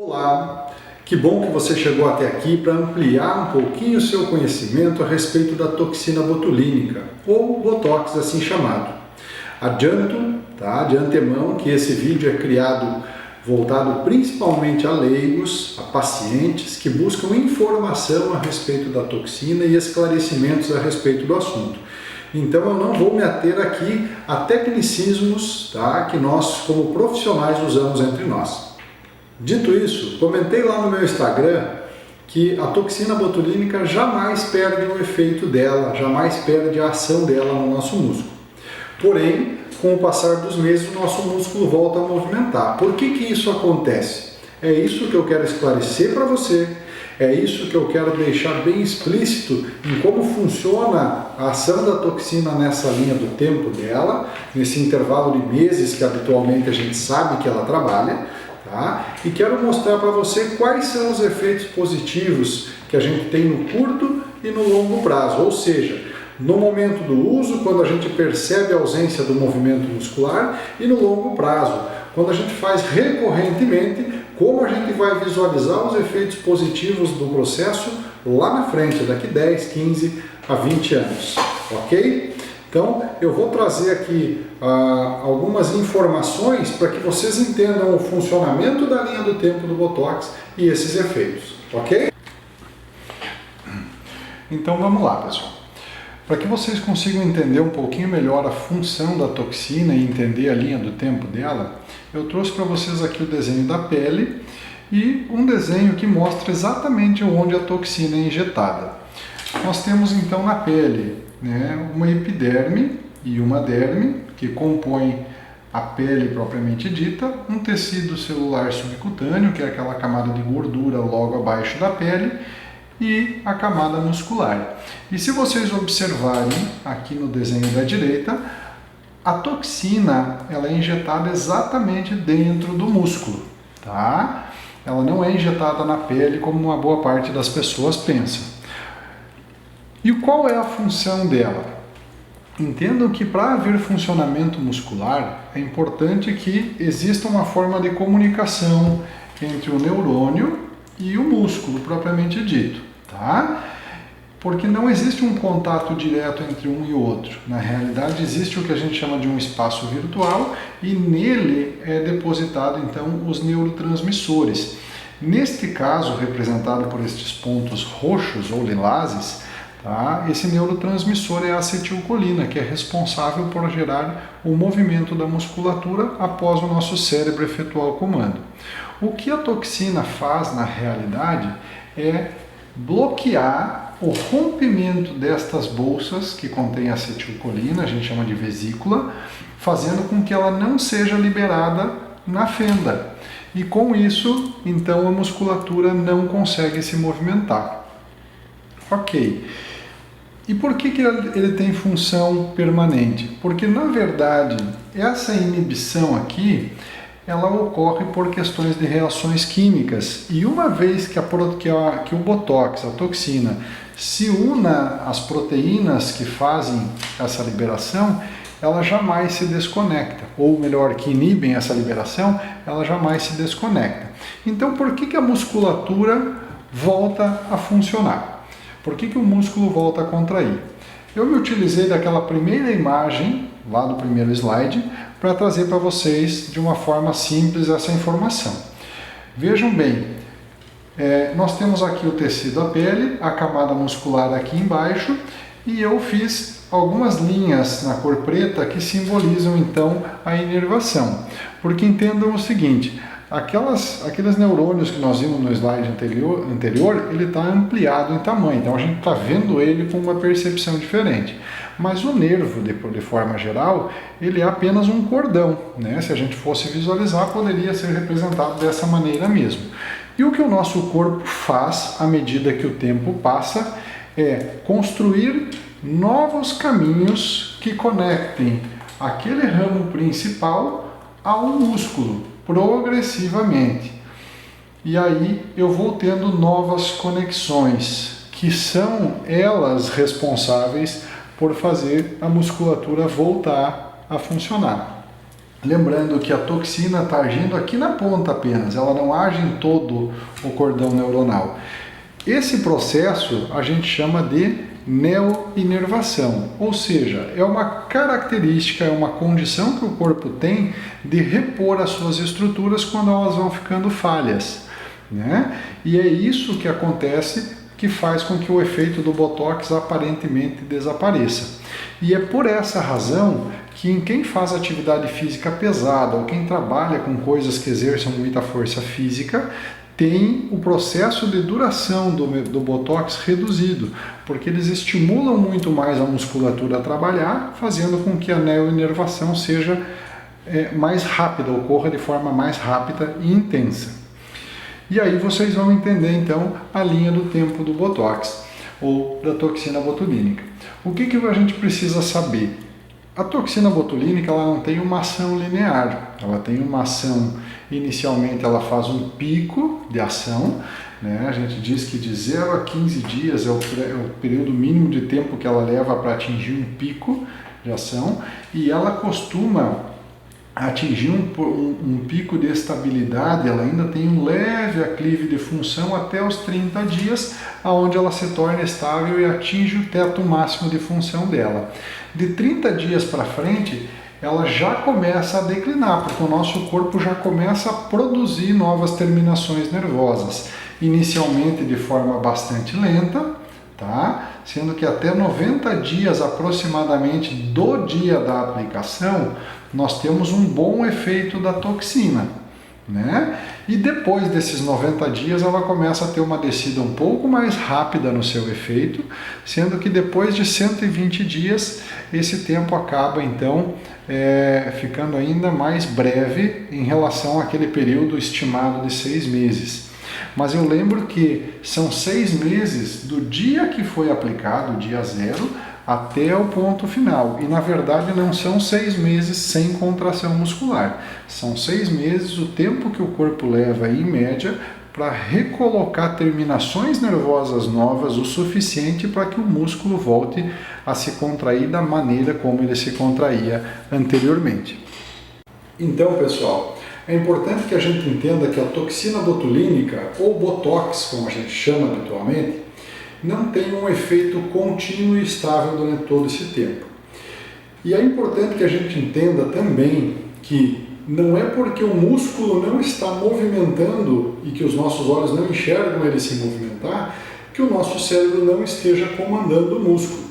Olá, que bom que você chegou até aqui para ampliar um pouquinho o seu conhecimento a respeito da toxina botulínica, ou Botox assim chamado. Adianto, de antemão, que esse vídeo é criado voltado principalmente a leigos, a pacientes que buscam informação a respeito da toxina e esclarecimentos a respeito do assunto. Então eu não vou me ater aqui a tecnicismos que nós como profissionais usamos entre nós. Dito isso, comentei lá no meu Instagram que a toxina botulínica jamais perde o efeito dela, jamais perde a ação dela no nosso músculo. Porém, com o passar dos meses, o nosso músculo volta a movimentar. Por que isso acontece? É isso que eu quero esclarecer para você, é isso que eu quero deixar bem explícito em como funciona a ação da toxina nessa linha do tempo dela, nesse intervalo de meses que habitualmente a gente sabe que ela trabalha. E quero mostrar para você quais são os efeitos positivos que a gente tem no curto e no longo prazo, ou seja, no momento do uso, quando a gente percebe a ausência do movimento muscular, e no longo prazo, quando a gente faz recorrentemente, como a gente vai visualizar os efeitos positivos do processo lá na frente, daqui 10, 15 a 20 anos, ok? Então, eu vou trazer aqui algumas informações para que vocês entendam o funcionamento da linha do tempo do Botox e esses efeitos, ok? Então, vamos lá, pessoal. Para que vocês consigam entender um pouquinho melhor a função da toxina e entender a linha do tempo dela, eu trouxe para vocês aqui o desenho da pele e um desenho que mostra exatamente onde a toxina é injetada. Nós temos então na pele uma epiderme e uma derme, que compõem a pele propriamente dita, um tecido celular subcutâneo, que é aquela camada de gordura logo abaixo da pele, e a camada muscular. E se vocês observarem aqui no desenho da direita, a toxina ela é injetada exatamente dentro do músculo, Ela não é injetada na pele como uma boa parte das pessoas pensa. E qual é a função dela? Entendam que para haver funcionamento muscular é importante que exista uma forma de comunicação entre o neurônio e o músculo propriamente dito, Porque não existe um contato direto entre um e outro. Na realidade existe o que a gente chama de um espaço virtual e nele é depositado então os neurotransmissores. Neste caso, representado por estes pontos roxos ou lilazes, esse neurotransmissor é a acetilcolina, que é responsável por gerar o movimento da musculatura após o nosso cérebro efetuar o comando. O que a toxina faz na realidade é bloquear o rompimento destas bolsas que contêm acetilcolina, a gente chama de vesícula, fazendo com que ela não seja liberada na fenda. E com isso, então, a musculatura não consegue se movimentar. Ok. E por que ele tem função permanente? Porque, na verdade, essa inibição aqui, ela ocorre por questões de reações químicas. E uma vez que o Botox, a toxina, se una às proteínas que fazem essa liberação, ela jamais se desconecta. Ou melhor, que inibem essa liberação, ela jamais se desconecta. Então, por que a musculatura volta a funcionar? Por que o músculo volta a contrair? Eu me utilizei daquela primeira imagem, lá do primeiro slide, para trazer para vocês de uma forma simples essa informação. Vejam bem, nós temos aqui o tecido da pele, a camada muscular aqui embaixo, e eu fiz algumas linhas na cor preta que simbolizam então a inervação. Porque entendam o seguinte, aqueles neurônios que nós vimos no slide anterior, ele está ampliado em tamanho, então a gente está vendo ele com uma percepção diferente. Mas o nervo, de forma geral, ele é apenas um cordão, Se a gente fosse visualizar, poderia ser representado dessa maneira mesmo. E o que o nosso corpo faz à medida que o tempo passa é construir novos caminhos que conectem aquele ramo principal ao músculo, progressivamente. E aí eu vou tendo novas conexões, que são elas responsáveis por fazer a musculatura voltar a funcionar. Lembrando que a toxina está agindo aqui na ponta apenas, ela não age em todo o cordão neuronal. Esse processo a gente chama de neoinervação, ou seja, é uma característica, é uma condição que o corpo tem de repor as suas estruturas quando elas vão ficando falhas, né? E é isso que acontece, que faz com que o efeito do Botox aparentemente desapareça. E é por essa razão que em quem faz atividade física pesada ou quem trabalha com coisas que exerçam muita força física, tem o processo de duração do Botox reduzido, porque eles estimulam muito mais a musculatura a trabalhar, fazendo com que a neoinervação seja mais rápida, ocorra de forma mais rápida e intensa. E aí vocês vão entender então a linha do tempo do Botox ou da toxina botulínica. O que a gente precisa saber? A toxina botulínica ela não tem uma ação linear, ela tem uma ação, inicialmente ela faz um pico de ação, né? A gente diz que de 0 a 15 dias é o período mínimo de tempo que ela leva para atingir um pico de ação, e ela costuma atingir um pico de estabilidade, ela ainda tem um leve aclive de função até os 30 dias, onde ela se torna estável e atinge o teto máximo de função dela. De 30 dias para frente, ela já começa a declinar, porque o nosso corpo já começa a produzir novas terminações nervosas, inicialmente de forma bastante lenta, tá? Sendo que até 90 dias aproximadamente do dia da aplicação, nós temos um bom efeito da toxina, né? E depois desses 90 dias ela começa a ter uma descida um pouco mais rápida no seu efeito, sendo que depois de 120 dias esse tempo acaba então ficando ainda mais breve em relação àquele período estimado de 6 meses. Mas eu lembro que são 6 meses do dia que foi aplicado, dia 0, até o ponto final. E na verdade não são 6 meses sem contração muscular. São 6 meses o tempo que o corpo leva, em média, para recolocar terminações nervosas novas o suficiente para que o músculo volte a se contrair da maneira como ele se contraía anteriormente. Então, pessoal, é importante que a gente entenda que a toxina botulínica, ou Botox, como a gente chama habitualmente, não tem um efeito contínuo e estável durante todo esse tempo. E é importante que a gente entenda também que não é porque o músculo não está movimentando e que os nossos olhos não enxergam ele se movimentar, que o nosso cérebro não esteja comandando o músculo,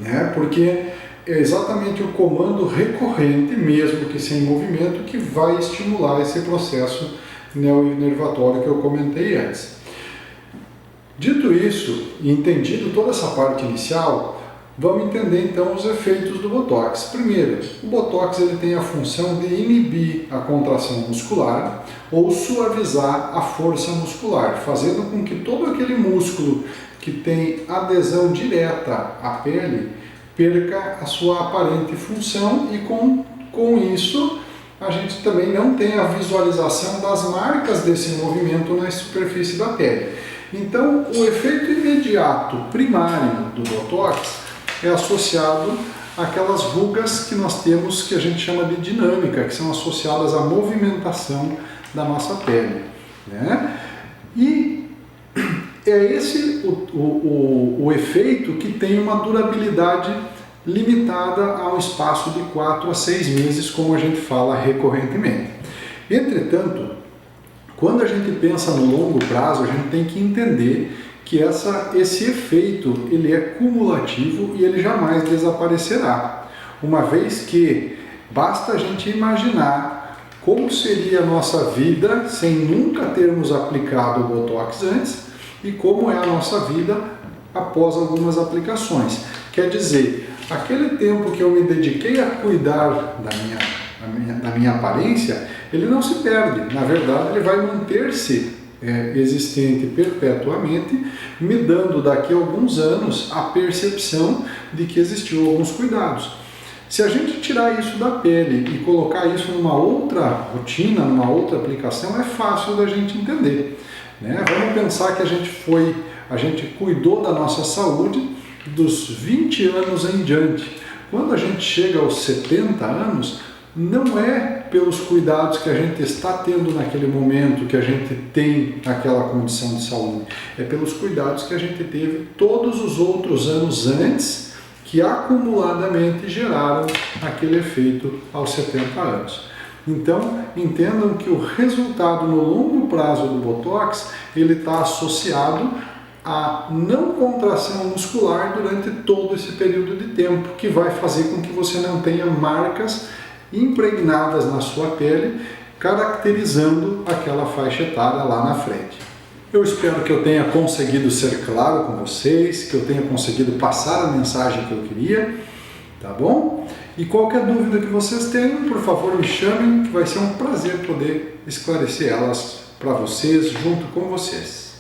né? Porque é exatamente o comando recorrente, mesmo que sem movimento, que vai estimular esse processo neoinervatório que eu comentei antes. Dito isso, e entendido toda essa parte inicial, vamos entender então os efeitos do Botox. Primeiro, o Botox ele tem a função de inibir a contração muscular ou suavizar a força muscular, fazendo com que todo aquele músculo que tem adesão direta à pele perca a sua aparente função e com isso a gente também não tem a visualização das marcas desse movimento na superfície da pele. Então, o efeito imediato primário do Botox é associado àquelas rugas que nós temos que a gente chama de dinâmica, que são associadas à movimentação da nossa pele, né? E é esse o efeito que tem uma durabilidade limitada a um espaço de 4 a 6 meses, como a gente fala recorrentemente. Entretanto, quando a gente pensa no longo prazo, a gente tem que entender que esse efeito ele é cumulativo e ele jamais desaparecerá, uma vez que basta a gente imaginar como seria a nossa vida sem nunca termos aplicado o Botox antes e como é a nossa vida após algumas aplicações. Quer dizer, aquele tempo que eu me dediquei a cuidar da minha aparência, ele não se perde. Na verdade, ele vai manter-se existente perpetuamente, me dando daqui a alguns anos a percepção de que existiu alguns cuidados. Se a gente tirar isso da pele e colocar isso numa outra rotina, numa outra aplicação, é fácil da gente entender, né? Vamos pensar que a gente cuidou da nossa saúde dos 20 anos em diante. Quando a gente chega aos 70 anos, não é pelos cuidados que a gente está tendo naquele momento que a gente tem aquela condição de saúde, é pelos cuidados que a gente teve todos os outros anos antes, que acumuladamente geraram aquele efeito aos 70 anos. Então, entendam que o resultado no longo prazo do Botox, ele está associado a não contração muscular durante todo esse período de tempo, que vai fazer com que você não tenha marcas impregnadas na sua pele, caracterizando aquela faixa etária lá na frente. Eu espero que eu tenha conseguido ser claro com vocês, que eu tenha conseguido passar a mensagem que eu queria, tá bom? E qualquer dúvida que vocês tenham, por favor me chamem, que vai ser um prazer poder esclarecer elas para vocês, junto com vocês.